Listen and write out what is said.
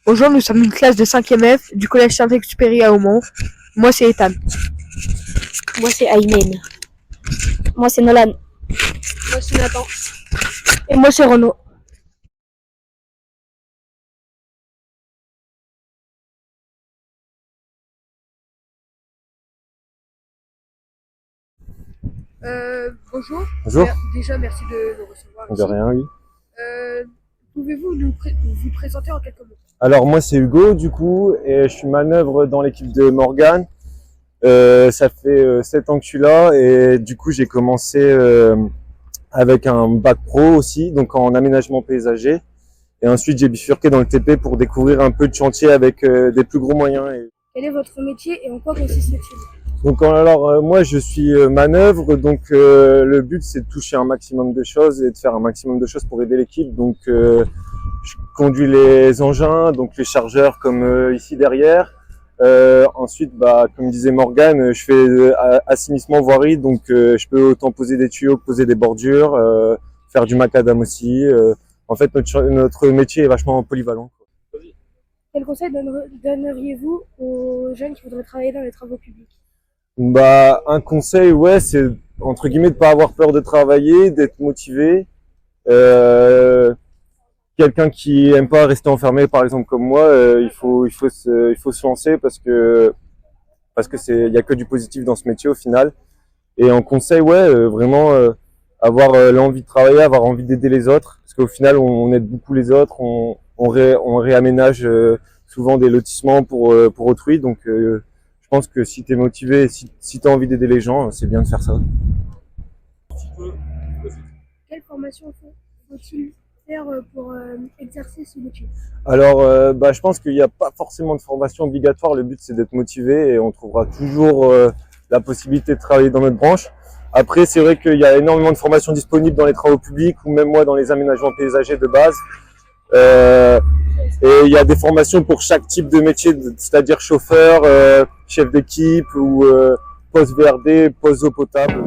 Bonjour, nous sommes une classe de 5e F du collège Saint-Exupéry à Aumont. Moi, c'est Ethan. Moi, c'est Aymen. Moi, c'est Nolan. Moi, c'est Nathan. Et moi, c'est Renaud. Bonjour. Bonjour. Déjà, merci de nous recevoir. De rien, oui. Pouvez-vous vous présenter en quelques mots? Alors moi c'est Hugo du coup et je suis manœuvre dans l'équipe de Morgane. Ça fait 7 ans que je suis là et du coup j'ai commencé avec un bac pro aussi, donc en aménagement paysager. Et ensuite j'ai bifurqué dans le TP pour découvrir un peu de chantier avec des plus gros moyens. Quel est votre métier et en quoi consiste-t-il? Donc alors moi je suis manœuvre, donc le but c'est de toucher un maximum de choses et de faire un maximum de choses pour aider l'équipe. Donc je conduis les engins, donc les chargeurs comme ici derrière. Ensuite comme disait Morgane, je fais assainissement voirie, donc je peux autant poser des tuyaux que poser des bordures, faire du macadam aussi. En fait notre métier est vachement polyvalent. Quel conseil donneriez-vous aux jeunes qui voudraient travailler dans les travaux publics? Un conseil, ouais, c'est entre guillemets de pas avoir peur de travailler, d'être motivé. Quelqu'un qui aime pas rester enfermé, par exemple comme moi, il faut se lancer parce que il y a que du positif dans ce métier au final. Et en conseil, ouais, vraiment avoir l'envie de travailler, avoir envie d'aider les autres, parce qu'au final on aide beaucoup les autres, on réaménage souvent des lotissements pour autrui, donc je pense que si tu es motivé, si tu as envie d'aider les gens, c'est bien de faire ça. Quelle formation faut-il faire pour exercer ce métier? Alors, je pense qu'il n'y a pas forcément de formation obligatoire. Le but, c'est d'être motivé et on trouvera toujours la possibilité de travailler dans notre branche. Après, c'est vrai qu'il y a énormément de formations disponibles dans les travaux publics ou même moi dans les aménagements paysagers de base. Et il y a des formations pour chaque type de métier, c'est-à-dire chauffeur, chef d'équipe ou poste VRD, poste eau potable.